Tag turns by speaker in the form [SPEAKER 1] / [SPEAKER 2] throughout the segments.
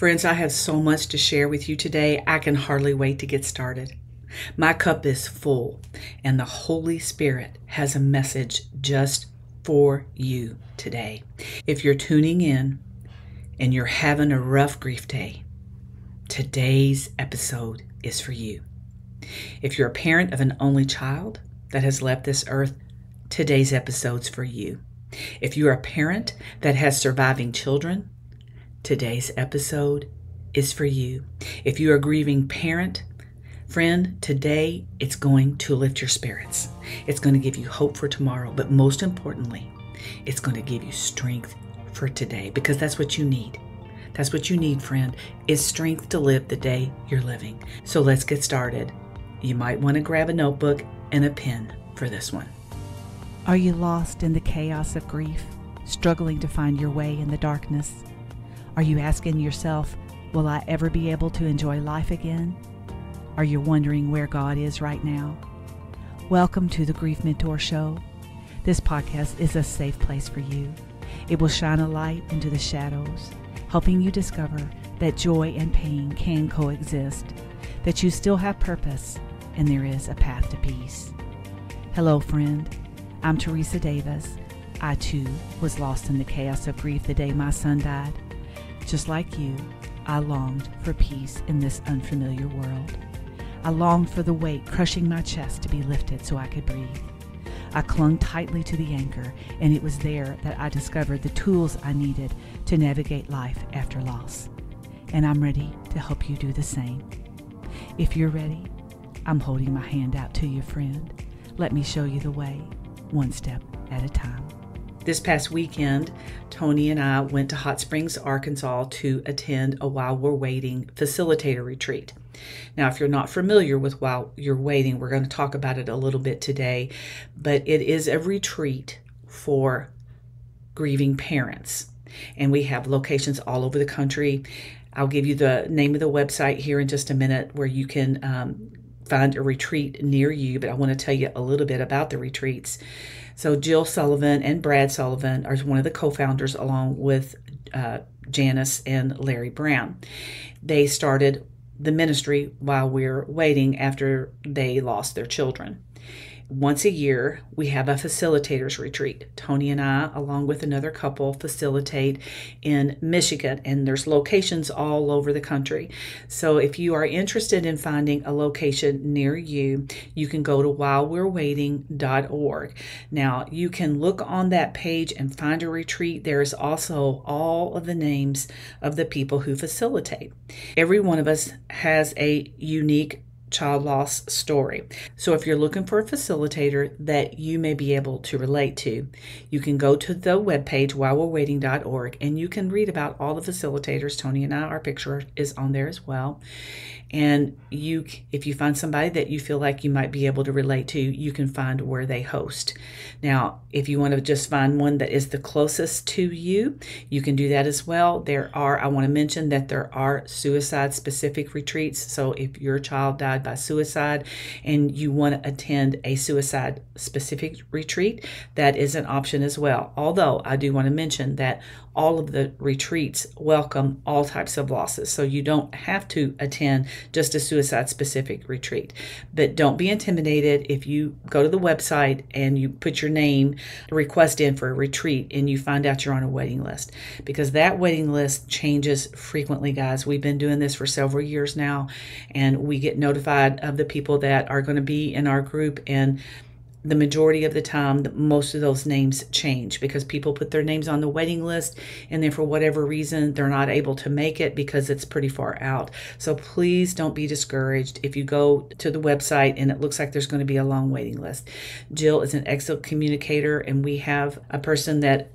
[SPEAKER 1] Friends, I have so much to share with you today. I can hardly wait to get started. My cup is full, and the Holy Spirit has a message just for you today. If you're tuning in and you're having a rough grief day, today's episode is for you. If you're a parent of an only child that has left this earth, today's episode's for you. If you're a parent that has surviving children, today's episode is for you. If you're a grieving parent, friend, today it's going to lift your spirits. It's going to give you hope for tomorrow, but most importantly, it's going to give you strength for today, because that's what you need. That's what you need, friend, is strength to live the day you're living. So let's get started. You might want to grab a notebook and a pen for this one.
[SPEAKER 2] Are you lost in the chaos of grief, struggling to find your way in the darkness? Are you asking yourself, will I ever be able to enjoy life again? Are you wondering where God is right now? Welcome to the Grief Mentor Show. This podcast is a safe place for you. It will shine a light into the shadows, helping you discover that joy and pain can coexist, that you still have purpose, and there is a path to peace. Hello, friend. I'm Teresa Davis. I, too, was lost in the chaos of grief the day my son died. Just like you, I longed for peace in this unfamiliar world. I longed for the weight crushing my chest to be lifted so I could breathe. I clung tightly to the anchor, and it was there that I discovered the tools I needed to navigate life after loss. And I'm ready to help you do the same. If you're ready, I'm holding my hand out to you, friend. Let me show you the way, one step at a time.
[SPEAKER 1] This past weekend, Tony and I went to Hot Springs, Arkansas to attend a While We're Waiting facilitator retreat. Now, if you're not familiar with While You're Waiting, we're going to talk about it a little bit today, but it is a retreat for grieving parents. And we have locations all over the country. I'll give you the name of the website here in just a minute where you can find a retreat near you, but I want to tell you a little bit about the retreats. So Jill Sullivan and Brad Sullivan are one of the co-founders, along with Janice and Larry Brown. They started the ministry While We're Waiting after they lost their children. Once a year, we have a facilitators retreat. Tony and I, along with another couple, facilitate in Michigan, and there's locations all over the country. So if you are interested in finding a location near you, you can go to whilewe'rewaiting.org. Now, you can look on that page and find a retreat. There is also all of the names of the people who facilitate. Every one of us has a unique child loss story. So if you're looking for a facilitator that you may be able to relate to, you can go to the webpage whilewe'rewaiting.org, and you can read about all the facilitators. Tony and I, our picture is on there as well. And if you find somebody that you feel like you might be able to relate to, you can find where they host. Now, if you want to just find one that is the closest to you, you can do that as well. I want to mention that there are suicide-specific retreats. So if your child died by suicide and you want to attend a suicide-specific retreat, that is an option as well. Although I do want to mention that all of the retreats welcome all types of losses. So you don't have to attend just a suicide-specific retreat. But don't be intimidated if you go to the website and you put your name, request in for a retreat, and you find out you're on a waiting list. Because that waiting list changes frequently, guys. We've been doing this for several years now, and we get notified of the people that are going to be in our group, and the majority of the time, most of those names change because people put their names on the waiting list, and then for whatever reason, they're not able to make it because it's pretty far out. So please don't be discouraged if you go to the website and it looks like there's going to be a long waiting list. Jill is an excellent communicator, and we have a person that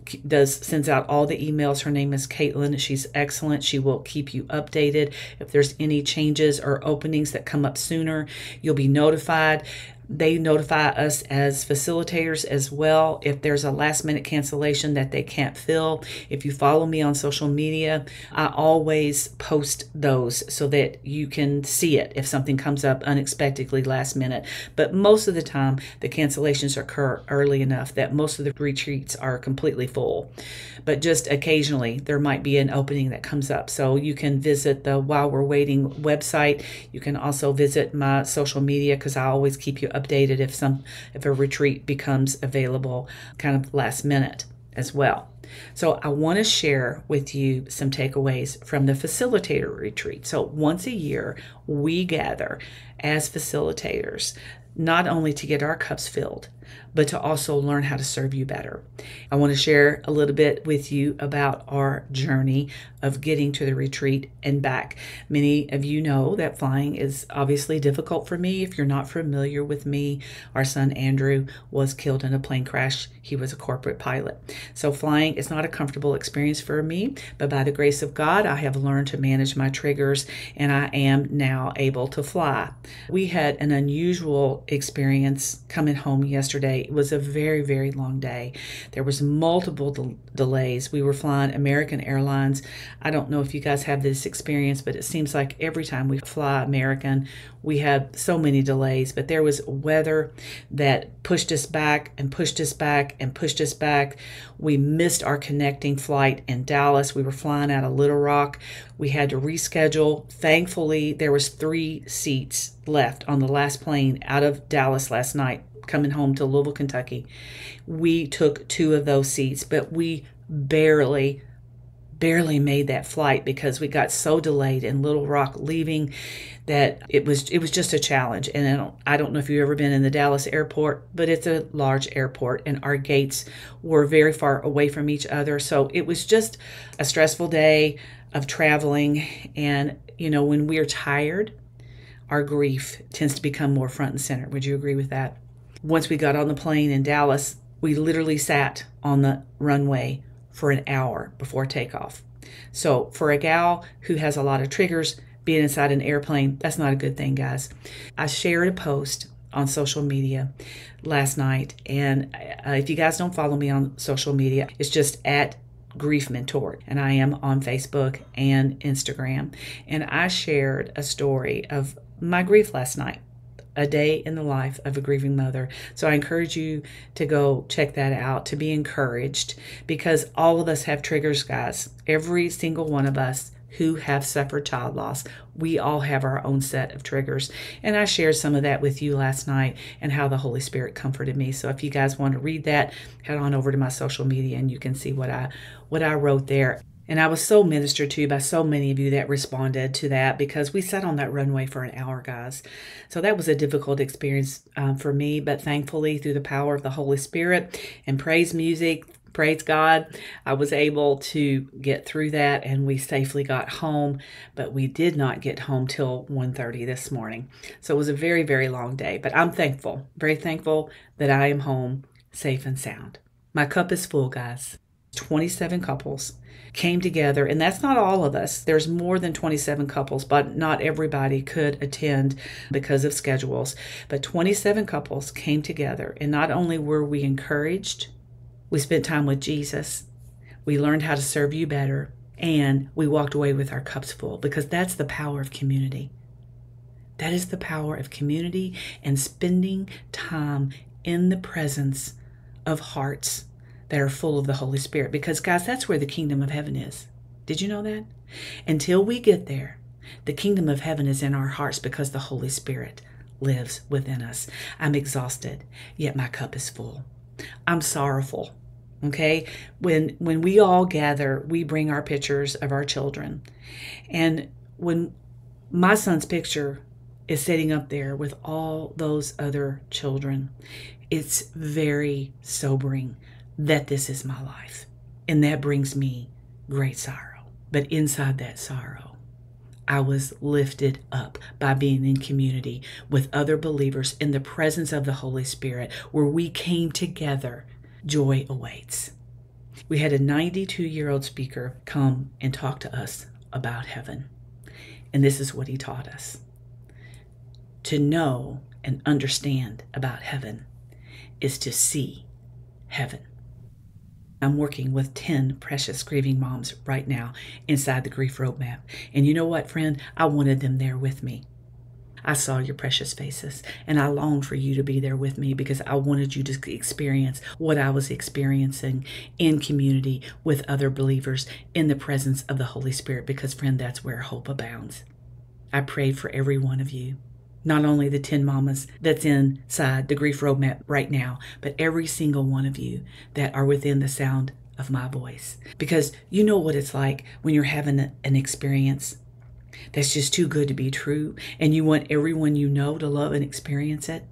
[SPEAKER 1] sends out all the emails. Her name is Caitlin. She's excellent. She will keep you updated. If there's any changes or openings that come up sooner, you'll be notified. They notify us as facilitators as well if there's a last minute cancellation that they can't fill. If you follow me on social media, I always post those so that you can see it if something comes up unexpectedly last minute. But most of the time, the cancellations occur early enough that most of the retreats are completely full. But just occasionally, there might be an opening that comes up. So you can visit the While We're Waiting website. You can also visit my social media, because I always keep you updated if a retreat becomes available kind of last minute as well. So I want to share with you some takeaways from the facilitator retreat. So once a year, we gather as facilitators, not only to get our cups filled, but to also learn how to serve you better. I want to share a little bit with you about our journey of getting to the retreat and back. Many of you know that flying is obviously difficult for me. If you're not familiar with me, our son Andrew was killed in a plane crash. He was a corporate pilot. So flying is not a comfortable experience for me, but by the grace of God, I have learned to manage my triggers, and I am now able to fly. We had an unusual experience coming home yesterday. It was a very, very long day. There was multiple delays. We were flying American Airlines. I don't know if you guys have this experience, but it seems like every time we fly American, we have so many delays. But there was weather that pushed us back and pushed us back and pushed us back. We missed our connecting flight in Dallas. We were flying out of Little Rock. We had to reschedule. Thankfully, there was 3 seats left on the last plane out of Dallas last night, coming home to Louisville, Kentucky. We took 2 of those seats, but we barely made that flight because we got so delayed in Little Rock leaving that it was just a challenge. And I don't know if you've ever been in the Dallas airport, but it's a large airport, and our gates were very far away from each other. So it was just a stressful day of traveling. And, when we're tired, our grief tends to become more front and center. Would you agree with that? Once we got on the plane in Dallas, we literally sat on the runway for an hour before takeoff. So for a gal who has a lot of triggers, being inside an airplane, that's not a good thing, guys. I shared a post on social media last night, and if you guys don't follow me on social media, it's just at Grief Mentor, and I am on Facebook and Instagram. And I shared a story of my grief last night, a day in the life of a grieving mother. So I encourage you to go check that out, to be encouraged, because all of us have triggers, guys. Every single one of us who have suffered child loss, we all have our own set of triggers. And I shared some of that with you last night and how the Holy Spirit comforted me. So if you guys want to read that, head on over to my social media and you can see what I wrote there. And I was so ministered to by so many of you that responded to that, because we sat on that runway for an hour, guys. So that was a difficult experience for me, but thankfully through the power of the Holy Spirit and praise music, praise God, I was able to get through that, and we safely got home, but we did not get home till 1:30 this morning. So it was a very, very long day, but I'm thankful, very thankful that I am home safe and sound. My cup is full, guys. 27 couples came together, and that's not all of us. There's more than 27 couples, but not everybody could attend because of schedules. But 27 couples came together, and not only were we encouraged, we spent time with Jesus, we learned how to serve you better, and we walked away with our cups full, because that's the power of community. That is the power of community and spending time in the presence of hearts that are full of the Holy Spirit. Because, guys, that's where the kingdom of heaven is. Did you know that? Until we get there, the kingdom of heaven is in our hearts, because the Holy Spirit lives within us. I'm exhausted, yet my cup is full. I'm sorrowful. Okay? When we all gather, we bring our pictures of our children. And when my son's picture is sitting up there with all those other children, it's very sobering that this is my life. And that brings me great sorrow. But inside that sorrow, I was lifted up by being in community with other believers in the presence of the Holy Spirit, where we came together. Joy awaits. We had a 92-year-old speaker come and talk to us about heaven. And this is what he taught us: to know and understand about heaven is to see heaven. I'm working with 10 precious grieving moms right now inside the Grief Roadmap. And you know what, friend? I wanted them there with me. I saw your precious faces, and I longed for you to be there with me because I wanted you to experience what I was experiencing in community with other believers in the presence of the Holy Spirit, because, friend, that's where hope abounds. I prayed for every one of you, not only the 10 mamas that's inside the Grief Roadmap right now, but every single one of you that are within the sound of my voice, because you know what it's like when you're having an experience that's just too good to be true, and you want everyone you know to love and experience it.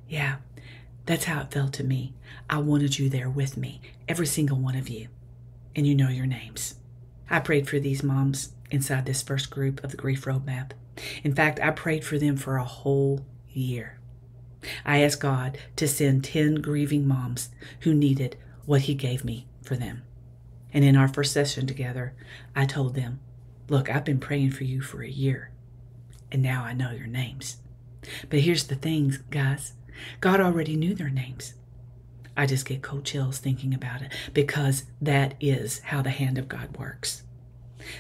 [SPEAKER 1] Yeah, that's how it felt to me. I wanted you there with me, every single one of you, and you know your names. I prayed for these moms inside this first group of the Grief Roadmap. In fact, I prayed for them for a whole year. I asked God to send 10 grieving moms who needed what He gave me for them. And in our first session together, I told them, look, I've been praying for you for a year, and now I know your names. But here's the thing, guys. God already knew their names. I just get cold chills thinking about it, because that is how the hand of God works.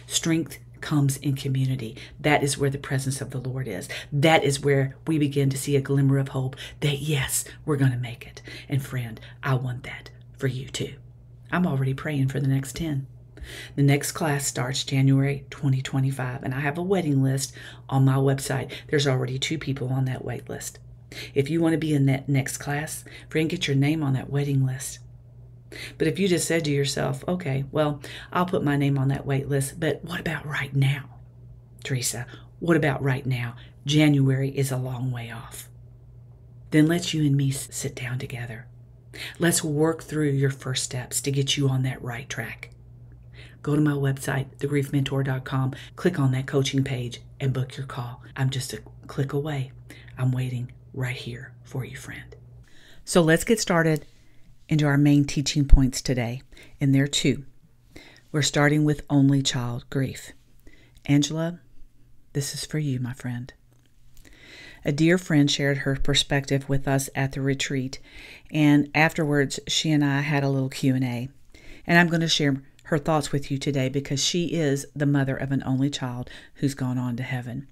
[SPEAKER 1] Strength comes in community. That is where the presence of the Lord is. That is where we begin to see a glimmer of hope that, yes, we're going to make it. And friend, I want that for you too. I'm already praying for the next 10. The next class starts January 2025, and I have a waiting list on my website. There's already 2 people on that wait list. If you want to be in that next class, friend, get your name on that waiting list. But if you just said to yourself, okay, well, I'll put my name on that wait list, but what about right now? Teresa, what about right now? January is a long way off. Then let's you and me sit down together. Let's work through your first steps to get you on that right track. Go to my website, thegriefmentor.com, click on that coaching page, and book your call. I'm just a click away. I'm waiting right here for you, friend. So let's get started into our main teaching points today, and there are 2. We're starting with only child grief. Angela, this is for you, my friend. A dear friend shared her perspective with us at the retreat, and afterwards she and I had a little Q&A, and I'm going to share her thoughts with you today because she is the mother of an only child who's gone on to heaven.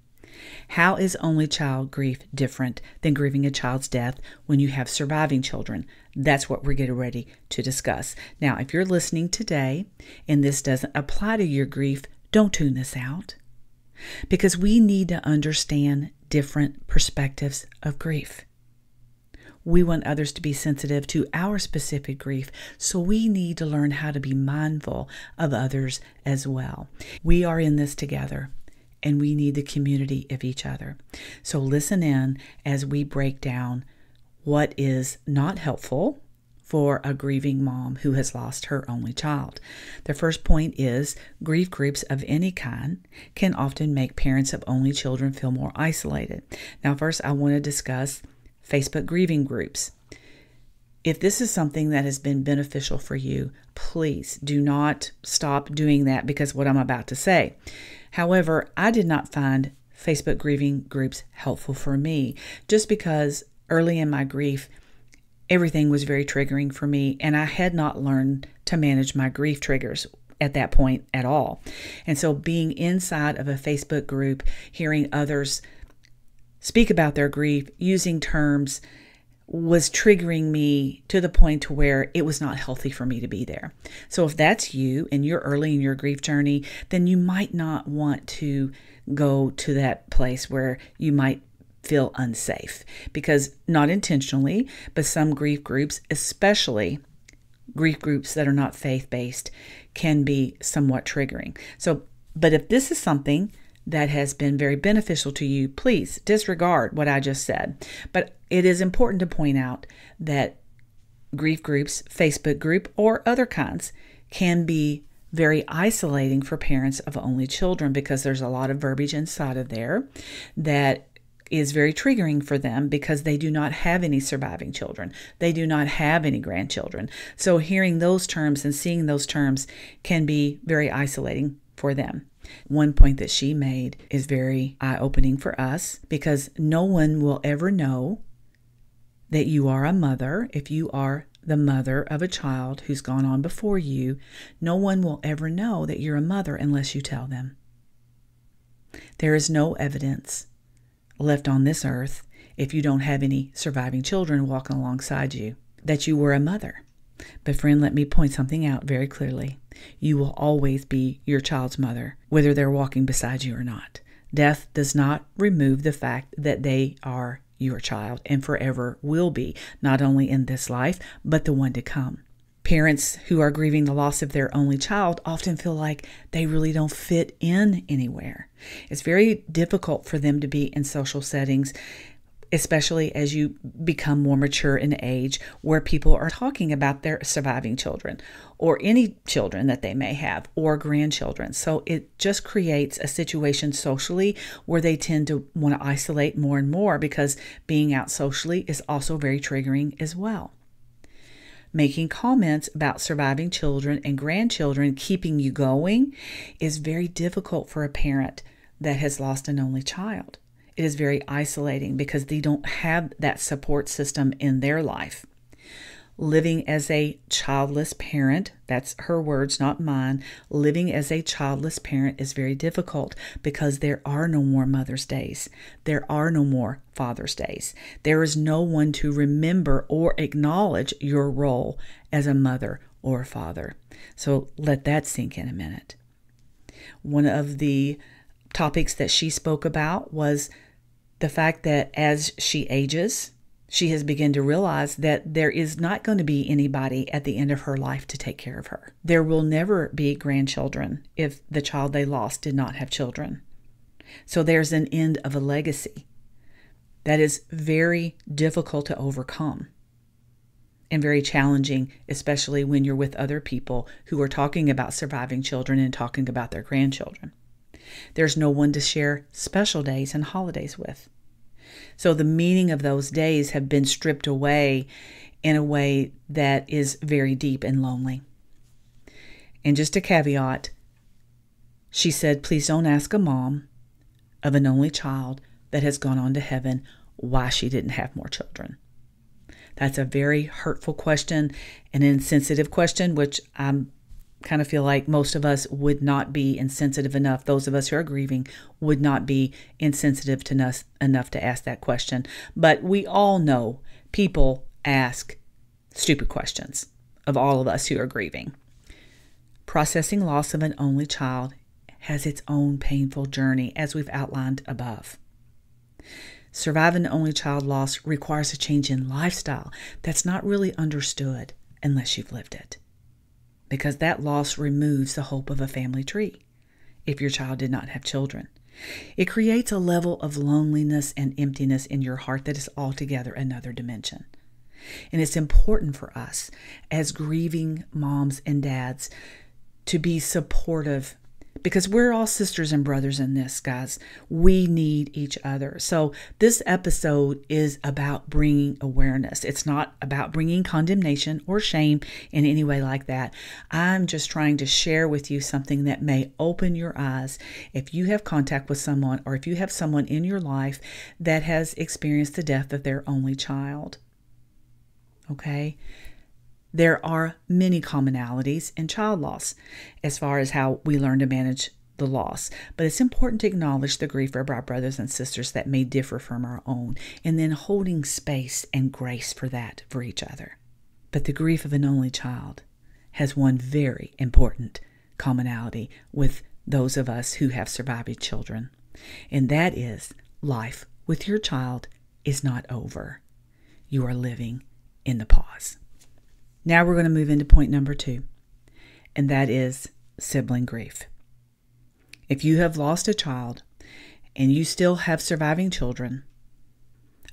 [SPEAKER 1] How is only child grief different than grieving a child's death when you have surviving children? That's what we're getting ready to discuss. Now, if you're listening today and this doesn't apply to your grief, don't tune this out, because we need to understand different perspectives of grief. We want others to be sensitive to our specific grief, so we need to learn how to be mindful of others as well. We are in this together, and we need the community of each other. So listen in as we break down what is not helpful for a grieving mom who has lost her only child. The first point is grief groups of any kind can often make parents of only children feel more isolated. Now, first, I want to discuss Facebook grieving groups. If this is something that has been beneficial for you, please do not stop doing that because of what I'm about to say. However, I did not find Facebook grieving groups helpful for me, just because early in my grief, everything was very triggering for me, and I had not learned to manage my grief triggers at that point at all. And so being inside of a Facebook group, hearing others speak about their grief, using terms, was triggering me to the point to where it was not healthy for me to be there. So if that's you and you're early in your grief journey, then you might not want to go to that place where you might feel unsafe, because not intentionally, but some grief groups, especially grief groups that are not faith-based, can be somewhat triggering. So, but if this is something that has been very beneficial to you, please disregard what I just said. But it is important to point out that grief groups, Facebook group, or other kinds can be very isolating for parents of only children, because there's a lot of verbiage inside of there that is very triggering for them because they do not have any surviving children. They do not have any grandchildren. So hearing those terms and seeing those terms can be very isolating for them. One point that she made is very eye-opening for us, because no one will ever know that you are a mother if you are the mother of a child who's gone on before you. No one will ever know that you're a mother unless you tell them. There is no evidence left on this earth, if you don't have any surviving children walking alongside you, that you were a mother. But friend, let me point something out very clearly. You will always be your child's mother, whether they're walking beside you or not. Death does not remove the fact that they are your child and forever will be, not only in this life, but the one to come. Parents who are grieving the loss of their only child often feel like they really don't fit in anywhere. It's very difficult for them to be in social settings, especially as you become more mature in age, where people are talking about their surviving children or any children that they may have or grandchildren. So it just creates a situation socially where they tend to want to isolate more and more, because being out socially is also very triggering as well. Making comments about surviving children and grandchildren keeping you going is very difficult for a parent that has lost an only child. It is very isolating because they don't have that support system in their life. Living as a childless parent, that's her words, not mine. Living as a childless parent is very difficult because there are no more Mother's Days. There are no more Father's Days. There is no one to remember or acknowledge your role as a mother or a father. So let that sink in a minute. One of the topics that she spoke about was the fact that as she ages, she has begun to realize that there is not going to be anybody at the end of her life to take care of her. There will never be grandchildren if the child they lost did not have children. So there's an end of a legacy that is very difficult to overcome and very challenging, especially when you're with other people who are talking about surviving children and talking about their grandchildren. There's no one to share special days and holidays with. So the meaning of those days have been stripped away in a way that is very deep and lonely. And just a caveat, she said, please don't ask a mom of an only child that has gone on to heaven why she didn't have more children. That's a very hurtful question, an insensitive question, which I'm kind of feel like most of us would not be insensitive enough. Those of us who are grieving would not be insensitive to us enough to ask that question. But we all know people ask stupid questions, of all of us who are grieving. Processing loss of an only child has its own painful journey, as we've outlined above. Surviving only child loss requires a change in lifestyle that's not really understood unless you've lived it, because that loss removes the hope of a family tree if your child did not have children. It creates a level of loneliness and emptiness in your heart that is altogether another dimension. And it's important for us as grieving moms and dads to be supportive, because we're all sisters and brothers in this, guys. We need each other. So this episode is about bringing awareness. It's not about bringing condemnation or shame in any way like that. I'm just trying to share with you something that may open your eyes if you have contact with someone, or if you have someone in your life that has experienced the death of their only child. Okay? There are many commonalities in child loss as far as how we learn to manage the loss, but it's important to acknowledge the grief of our brothers and sisters that may differ from our own, and then holding space and grace for that for each other. But the grief of an only child has one very important commonality with those of us who have surviving children, and that is life with your child is not over. You are living in the pause. Now we're going to move into point number 2, and that is sibling grief. If you have lost a child and you still have surviving children,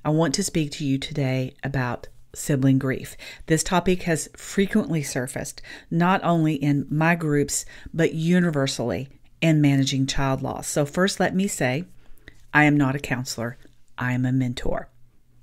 [SPEAKER 1] I want to speak to you today about sibling grief. This topic has frequently surfaced, not only in my groups, but universally in managing child loss. So first, let me say, I am not a counselor. I am a mentor.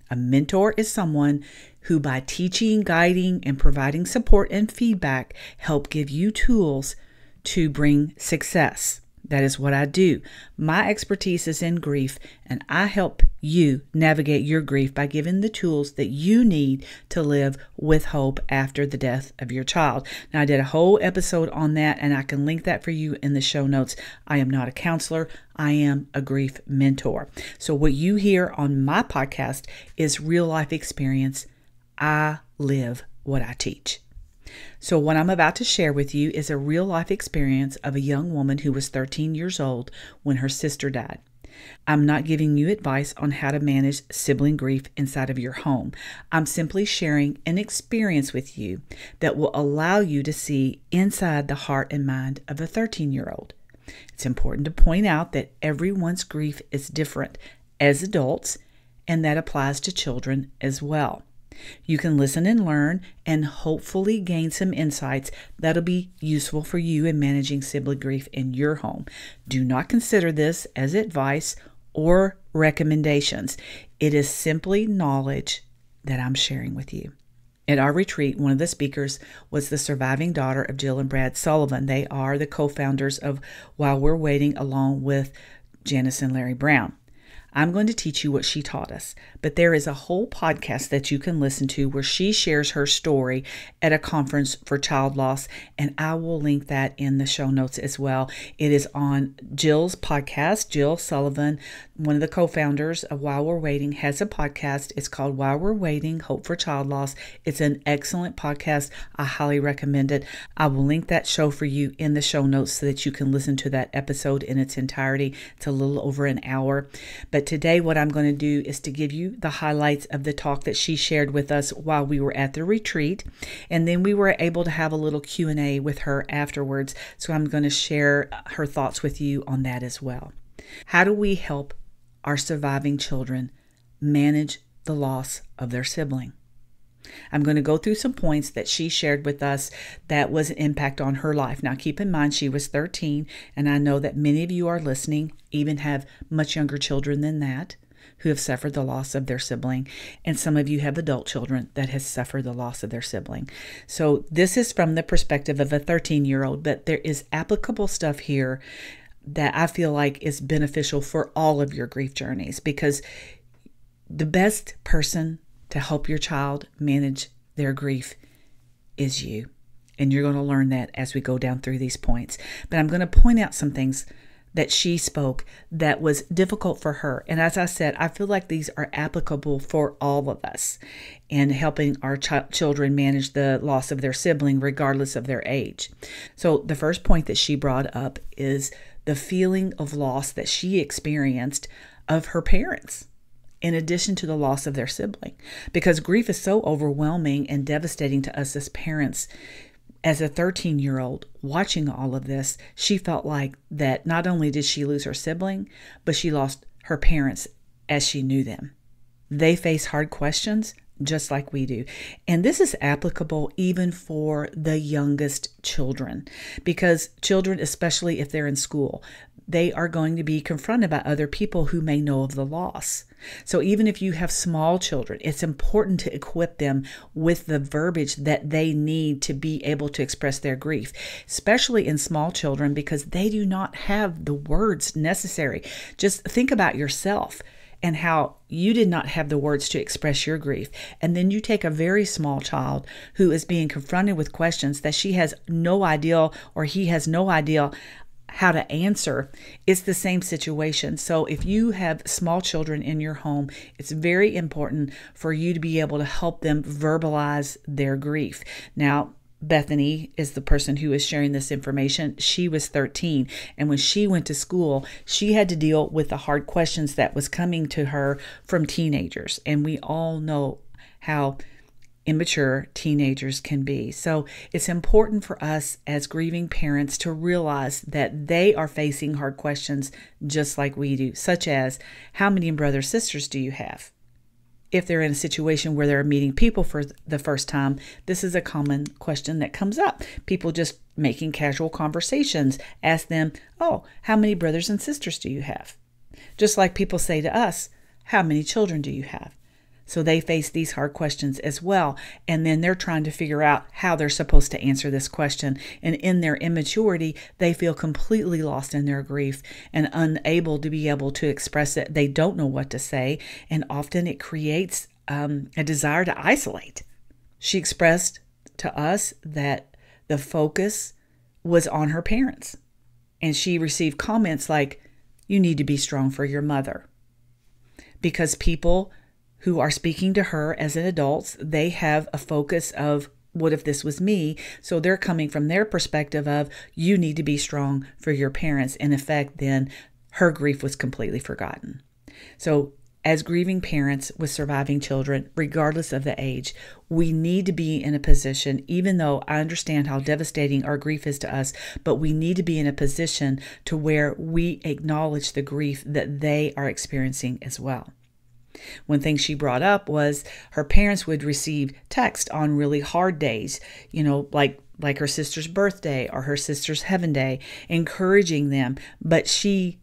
[SPEAKER 1] A mentor is someone who, by teaching, guiding, and providing support and feedback, help give you tools to bring success, That is what I do. My expertise is in grief, and I help you navigate your grief by giving the tools that you need to live with hope after the death of your child. Now, I did a whole episode on that, and I can link that for you in the show notes. I am not a counselor. I am a grief mentor. So what you hear on my podcast is real life experience. I live what I teach. So what I'm about to share with you is a real life experience of a young woman who was 13 years old when her sister died. I'm not giving you advice on how to manage sibling grief inside of your home. I'm simply sharing an experience with you that will allow you to see inside the heart and mind of a 13-year-old. It's important to point out that everyone's grief is different as adults, and that applies to children as well. You can listen and learn and hopefully gain some insights that'll be useful for you in managing sibling grief in your home. Do not consider this as advice or recommendations. It is simply knowledge that I'm sharing with you. At our retreat, one of the speakers was the surviving daughter of Jill and Brad Sullivan. They are the co-founders of While We're Waiting, along with Janice and Larry Brown. I'm going to teach you what she taught us, but there is a whole podcast that you can listen to where she shares her story at a conference for child loss, and I will link that in the show notes as well. It is on Jill's podcast. Jill Sullivan, one of the co-founders of While We're Waiting, has a podcast. It's called While We're Waiting, Hope for Child Loss. It's an excellent podcast. I highly recommend it. I will link that show for you in the show notes so that you can listen to that episode in its entirety. It's a little over an hour. But today what I'm going to do is to give you the highlights of the talk that she shared with us while we were at the retreat. And then we were able to have a little Q&A with her afterwards. So I'm going to share her thoughts with you on that as well. How do we help our surviving children manage the loss of their sibling? I'm going to go through some points that she shared with us that was an impact on her life. Now, keep in mind, she was 13, and I know that many of you are listening, even have much younger children than that, who have suffered the loss of their sibling, and some of you have adult children that has suffered the loss of their sibling. So this is from the perspective of a 13-year-old, but there is applicable stuff here that I feel like is beneficial for all of your grief journeys, because the best person to help your child manage their grief is you. And you're going to learn that as we go down through these points. But I'm going to point out some things that she spoke that was difficult for her. And as I said, I feel like these are applicable for all of us in helping our children manage the loss of their sibling, regardless of their age. So the first point that she brought up is the feeling of loss that she experienced of her parents, in addition to the loss of their sibling, because grief is so overwhelming and devastating to us as parents. As a 13-year-old watching all of this, she felt like that not only did she lose her sibling, but she lost her parents as she knew them. They face hard questions just like we do. And this is applicable even for the youngest children, because children, especially if they're in school, they are going to be confronted by other people who may know of the loss. So even if you have small children, it's important to equip them with the verbiage that they need to be able to express their grief, especially in small children, because they do not have the words necessary. Just think about yourself and how you did not have the words to express your grief. And then you take a very small child who is being confronted with questions that she has no idea, or he has no idea how to answer. It's the same situation. So if you have small children in your home, it's very important for you to be able to help them verbalize their grief. Now, Bethany is the person who is sharing this information. She was 13, and when she went to school, she had to deal with the hard questions that was coming to her from teenagers. And we all know how immature teenagers can be. So it's important for us as grieving parents to realize that they are facing hard questions just like we do, such as, how many brothers, sisters do you have? If they're in a situation where they're meeting people for the first time, this is a common question that comes up. People just making casual conversations ask them, oh, how many brothers and sisters do you have? Just like people say to us, how many children do you have? So they face these hard questions as well. And then they're trying to figure out how they're supposed to answer this question. And in their immaturity, they feel completely lost in their grief and unable to be able to express it. They don't know what to say. And often it creates a desire to isolate. She expressed to us that the focus was on her parents. And she received comments like, "You need to be strong for your mother." Because people who are speaking to her as an adult, they have a focus of, what if this was me? So they're coming from their perspective of, you need to be strong for your parents. In effect, then her grief was completely forgotten. So as grieving parents with surviving children, regardless of the age, we need to be in a position, even though I understand how devastating our grief is to us, but we need to be in a position to where we acknowledge the grief that they are experiencing as well. One thing she brought up was her parents would receive text on really hard days, like her sister's birthday or her sister's heaven day, encouraging them, but she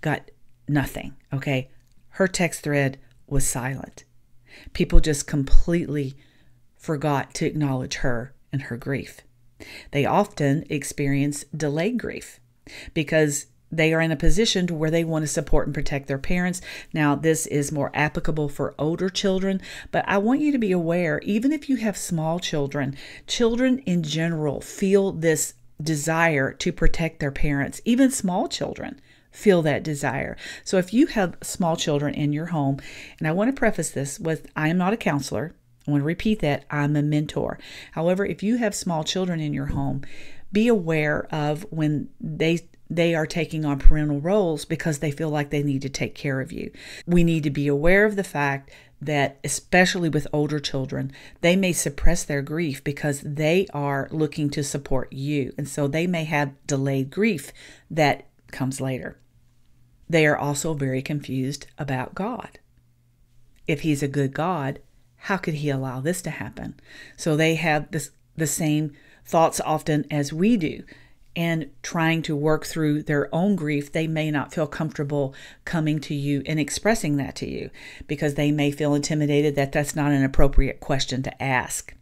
[SPEAKER 1] got nothing, okay? Her text thread was silent. People just completely forgot to acknowledge her and her grief. They often experience delayed grief because they are in a position to where they want to support and protect their parents. Now, this is more applicable for older children, but I want you to be aware, even if you have small children, children in general feel this desire to protect their parents. Even small children feel that desire. So if you have small children in your home, and I want to preface this with, I am not a counselor. I want to repeat that. I'm a mentor. However, if you have small children in your home, be aware of when they are taking on parental roles because they feel like they need to take care of you. We need to be aware of the fact that, especially with older children, they may suppress their grief because they are looking to support you. And so they may have delayed grief that comes later. They are also very confused about God. If he's a good God, how could he allow this to happen? So they have the same thoughts often as we do. And trying to work through their own grief, they may not feel comfortable coming to you and expressing that to you because they may feel intimidated that that's not an appropriate question to ask.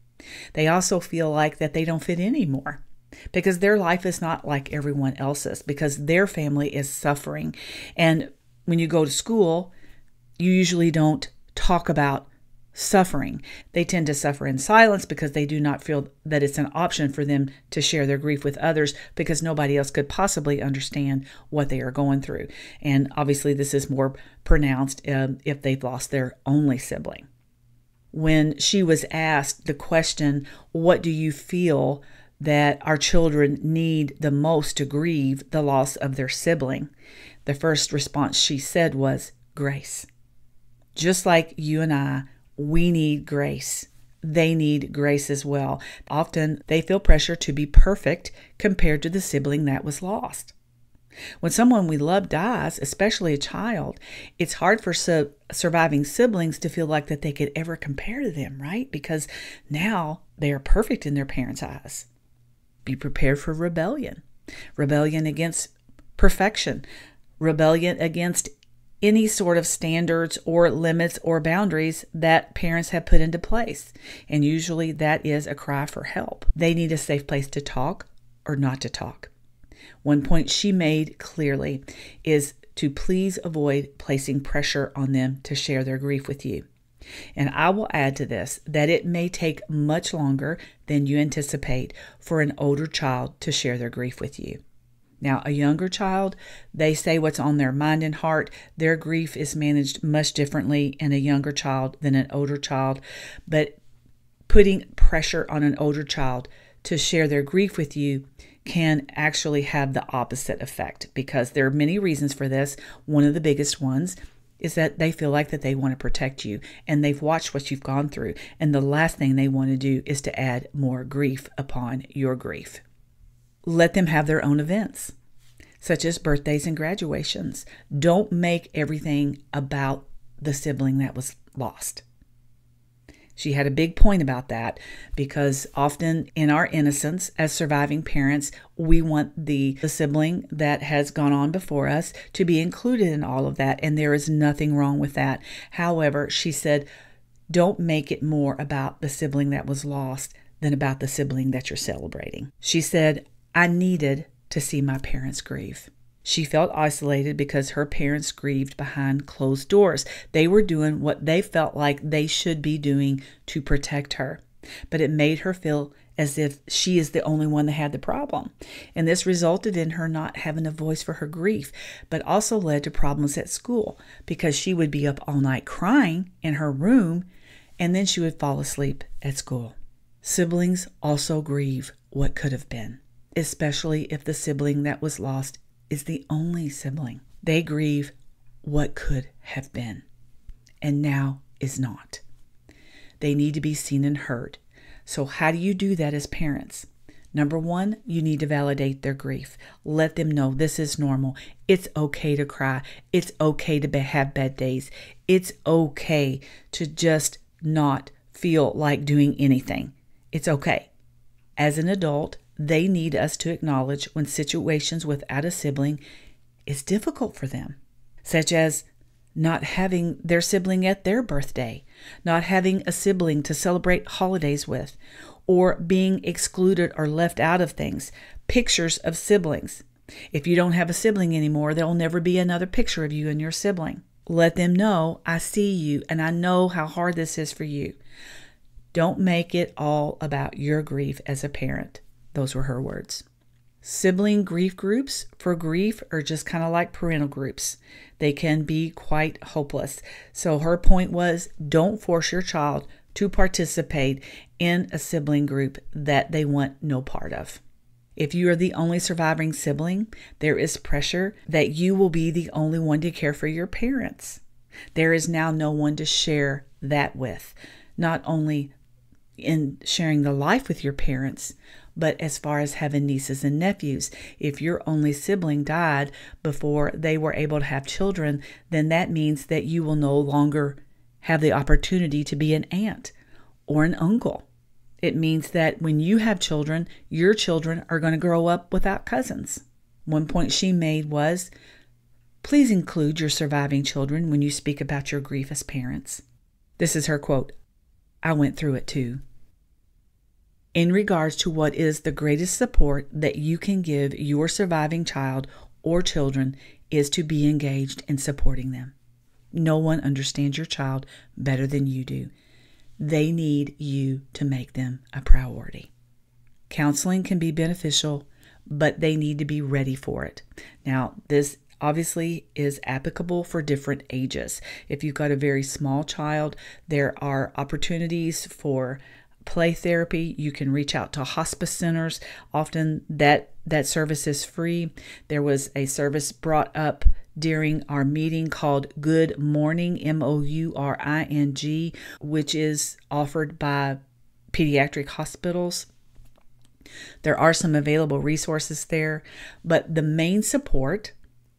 [SPEAKER 1] They also feel like that they don't fit in anymore because their life is not like everyone else's, because their family is suffering. And when you go to school, you usually don't talk about suffering. They tend to suffer in silence because they do not feel that it's an option for them to share their grief with others because nobody else could possibly understand what they are going through. And obviously this is more pronounced if they've lost their only sibling. When she was asked the question, what do you feel that our children need the most to grieve the loss of their sibling? The first response she said was grace. Just like you and I, we need grace. They need grace as well. Often they feel pressure to be perfect compared to the sibling that was lost. When someone we love dies, especially a child, it's hard for surviving siblings to feel like that they could ever compare to them, right? Because now they are perfect in their parents' eyes. Be prepared for rebellion. Rebellion against perfection. Rebellion against any sort of standards or limits or boundaries that parents have put into place. And usually that is a cry for help. They need a safe place to talk or not to talk. One point she made clearly is to please avoid placing pressure on them to share their grief with you. And I will add to this that it may take much longer than you anticipate for an older child to share their grief with you. Now, a younger child, they say what's on their mind and heart. Their grief is managed much differently in a younger child than an older child. But putting pressure on an older child to share their grief with you can actually have the opposite effect, because there are many reasons for this. One of the biggest ones is that they feel like that they want to protect you, and they've watched what you've gone through. And the last thing they want to do is to add more grief upon your grief. Let them have their own events, such as birthdays and graduations. Don't make everything about the sibling that was lost. She had a big point about that, because often in our innocence as surviving parents, we want the sibling that has gone on before us to be included in all of that, and there is nothing wrong with that. However, she said, Don't make it more about the sibling that was lost than about the sibling that you're celebrating. She said, I needed to see my parents grieve. She felt isolated because her parents grieved behind closed doors. They were doing what they felt like they should be doing to protect her. But it made her feel as if she is the only one that had the problem. And this resulted in her not having a voice for her grief, but also led to problems at school because she would be up all night crying in her room, and then she would fall asleep at school. Siblings also grieve what could have been, especially if the sibling that was lost is the only sibling. They grieve what could have been and now is not. They need to be seen and heard. So how do you do that as parents? Number one, you need to validate their grief. Let them know this is normal. It's okay to cry. It's okay to have bad days. It's okay to just not feel like doing anything. It's okay. As an adult, they need us to acknowledge when situations without a sibling is difficult for them, such as not having their sibling at their birthday, not having a sibling to celebrate holidays with, or being excluded or left out of things. Pictures of siblings. If you don't have a sibling anymore, there will never be another picture of you and your sibling. Let them know, I see you and I know how hard this is for you. Don't make it all about your grief as a parent. Those were her words. Sibling grief groups for grief are just kind of like parental groups. They can be quite hopeless. So her point was, don't force your child to participate in a sibling group that they want no part of. If you are the only surviving sibling, there is pressure that you will be the only one to care for your parents. There is now no one to share that with, not only in sharing the life with your parents, but as far as having nieces and nephews. If your only sibling died before they were able to have children, then that means that you will no longer have the opportunity to be an aunt or an uncle. It means that when you have children, your children are going to grow up without cousins. One point she made was, please include your surviving children when you speak about your grief as parents. This is her quote. I went through it too. In regards to what is the greatest support that you can give your surviving child or children is to be engaged in supporting them. No one understands your child better than you do. They need you to make them a priority. Counseling can be beneficial, but they need to be ready for it. Now, this obviously is applicable for different ages. If you've got a very small child, there are opportunities for play therapy. You can reach out to hospice centers. Often that service is free. There was a service brought up during our meeting called Good Morning, MOURING, which is offered by pediatric hospitals. There are some available resources there, but the main support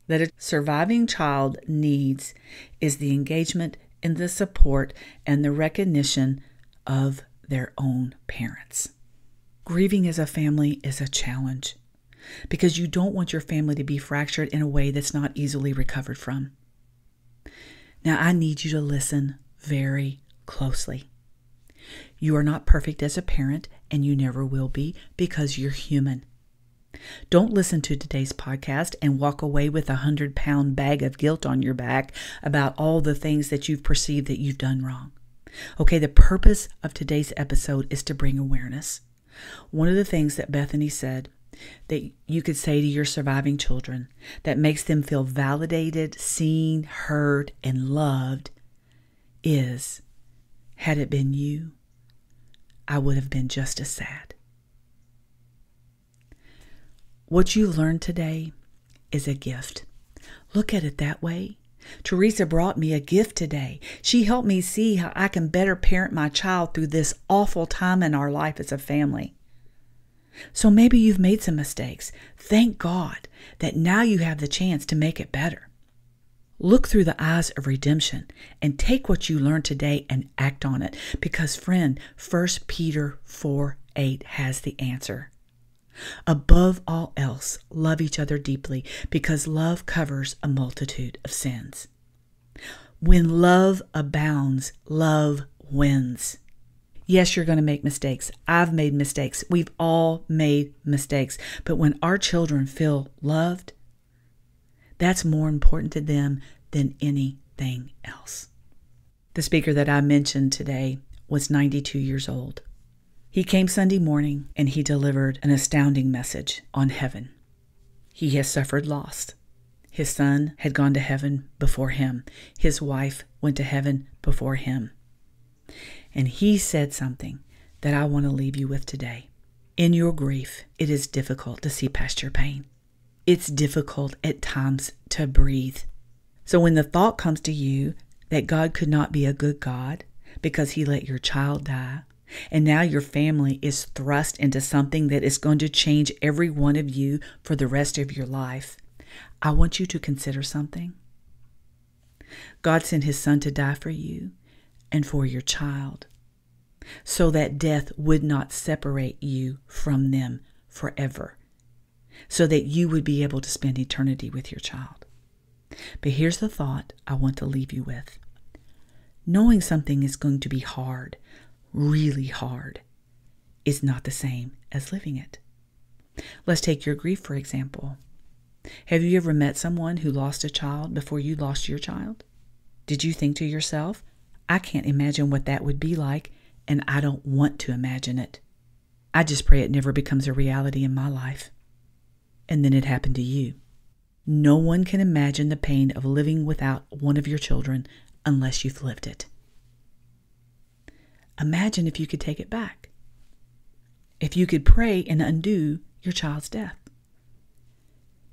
[SPEAKER 1] that a surviving child needs is the engagement and the support and the recognition of their own parents. Grieving as a family is a challenge because you don't want your family to be fractured in a way that's not easily recovered from. Now, I need you to listen very closely. You are not perfect as a parent, and you never will be because you're human. Don't listen to today's podcast and walk away with a 100-pound bag of guilt on your back about all the things that you've perceived that you've done wrong. Okay, the purpose of today's episode is to bring awareness. One of the things that Bethany said that you could say to your surviving children that makes them feel validated, seen, heard, and loved is, had it been you, I would have been just as sad. What you learned today is a gift. Look at it that way. Teresa brought me a gift today. She helped me see how I can better parent my child through this awful time in our life as a family. So maybe you've made some mistakes. Thank God that now you have the chance to make it better. Look through the eyes of redemption and take what you learned today and act on it. Because friend, 1 Peter 4:8 has the answer. Above all else, love each other deeply because love covers a multitude of sins. When love abounds, love wins. Yes, you're going to make mistakes. I've made mistakes. We've all made mistakes. But when our children feel loved, that's more important to them than anything else. The speaker that I mentioned today was 92 years old. He came Sunday morning and he delivered an astounding message on heaven. He has suffered loss. His son had gone to heaven before him. His wife went to heaven before him. And he said something that I want to leave you with today. In your grief, it is difficult to see past your pain. It's difficult at times to breathe. So when the thought comes to you that God could not be a good God because he let your child die, and now your family is thrust into something that is going to change every one of you for the rest of your life, I want you to consider something. God sent his son to die for you and for your child, so that death would not separate you from them forever, so that you would be able to spend eternity with your child. But here's the thought I want to leave you with. Knowing something is going to be hard, really hard, is not the same as living it. Let's take your grief, for example. Have you ever met someone who lost a child before you lost your child? Did you think to yourself, I can't imagine what that would be like, and I don't want to imagine it. I just pray it never becomes a reality in my life. And then it happened to you. No one can imagine the pain of living without one of your children unless you've lived it. Imagine if you could take it back. If you could pray and undo your child's death.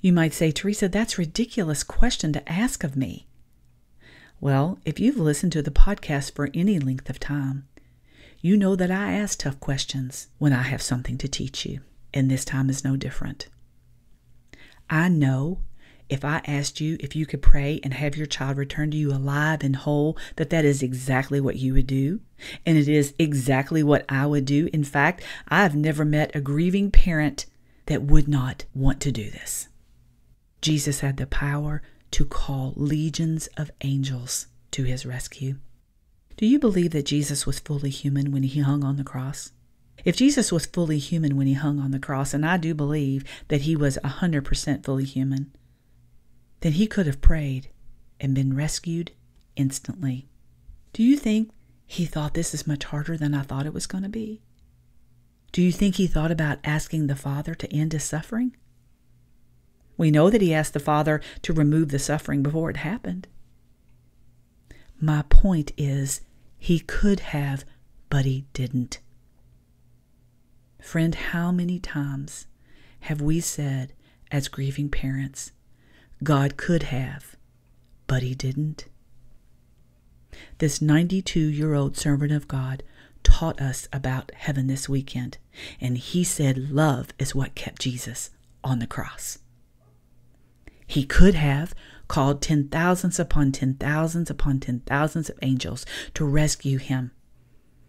[SPEAKER 1] You might say, Teresa, that's a ridiculous question to ask of me. Well, if you've listened to the podcast for any length of time, you know that I ask tough questions when I have something to teach you, and this time is no different. I know if I asked you if you could pray and have your child return to you alive and whole, that is exactly what you would do, and it is exactly what I would do. In fact, I've never met a grieving parent that would not want to do this. Jesus had the power to call legions of angels to his rescue. Do you believe that Jesus was fully human when he hung on the cross? If Jesus was fully human when he hung on the cross, and I do believe that he was 100% fully human, then he could have prayed and been rescued instantly. Do you think he thought this is much harder than I thought it was going to be? Do you think he thought about asking the Father to end his suffering? We know that he asked the Father to remove the suffering before it happened. My point is, he could have, but he didn't. Friend, how many times have we said as grieving parents, God could have, but he didn't? This 92-year-old servant of God taught us about heaven this weekend, and he said love is what kept Jesus on the cross. He could have called 10,000s upon 10,000s upon 10,000s of angels to rescue him.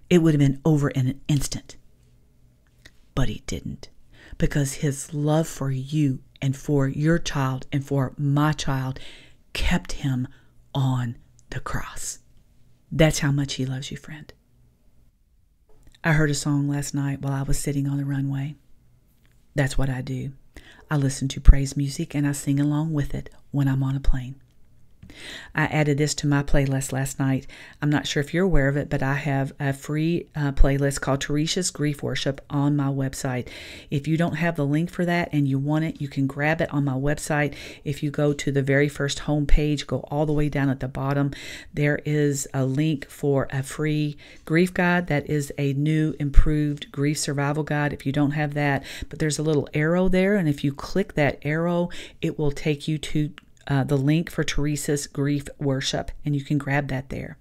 [SPEAKER 1] It would have been over in an instant. But he didn't, because his love for you and for your child and for my child kept him on the cross. That's how much he loves you, friend. I heard a song last night while I was sitting on the runway. That's what I do. I listen to praise music and I sing along with it when I'm on a plane. I added this to my playlist last night. I'm not sure if you're aware of it, but I have a free playlist called Teresa's Grief Worship on my website. If you don't have the link for that and you want it, you can grab it on my website. If you go to the very first homepage, go all the way down at the bottom, there is a link for a free grief guide. That is a new, improved grief survival guide. If you don't have that, but there's a little arrow there, and if you click that arrow, it will take you to the link for Teresa's Grief Worship, and you can grab that there.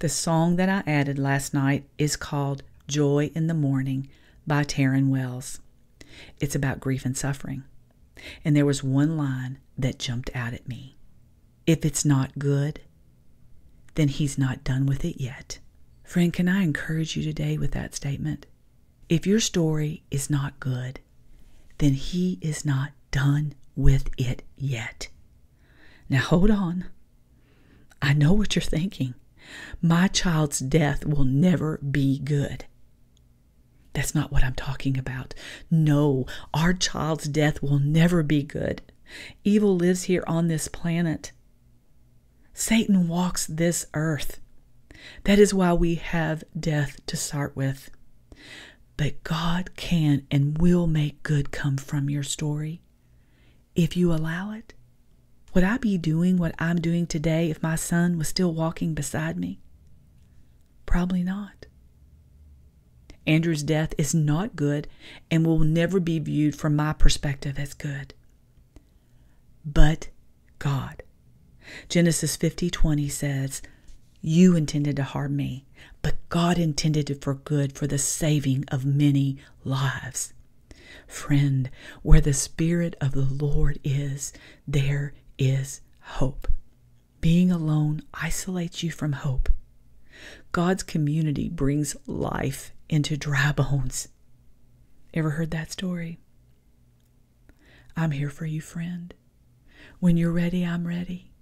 [SPEAKER 1] The song that I added last night is called Joy in the Morning by Taryn Wells. It's about grief and suffering. And there was one line that jumped out at me. If it's not good, then he's not done with it yet. Friend, can I encourage you today with that statement? If your story is not good, then he is not done with it yet. Now hold on. I know what you're thinking.
[SPEAKER 2] My child's death will never be good. That's not what I'm talking about. No, our child's death will never be good. Evil lives here on this planet. Satan walks this earth. That is why we have death to start with. But God can and will make good come from your story if you allow it. Would I be doing what I'm doing today if my son was still walking beside me? Probably not. Andrew's death is not good and will never be viewed from my perspective as good. But God. Genesis 50:20 says, "You intended to harm me, but God intended it for good, for the saving of many lives." Friend, where the Spirit of the Lord is, there is hope. Being alone isolates you from hope. God's community brings life into dry bones. Ever heard that story? I'm here for you, friend. When you're ready, I'm ready.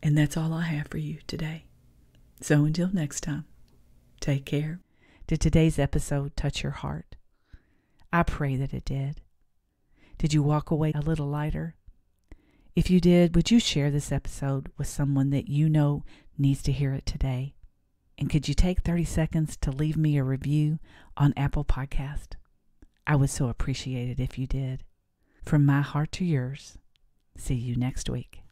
[SPEAKER 2] And that's all I have for you today. So until next time, take care. Did today's episode touch your heart? I pray that it did. Did you walk away a little lighter? If you did, would you share this episode with someone that you know needs to hear it today? And could you take 30 seconds to leave me a review on Apple Podcast? I would so appreciate it if you did. From my heart to yours, see you next week.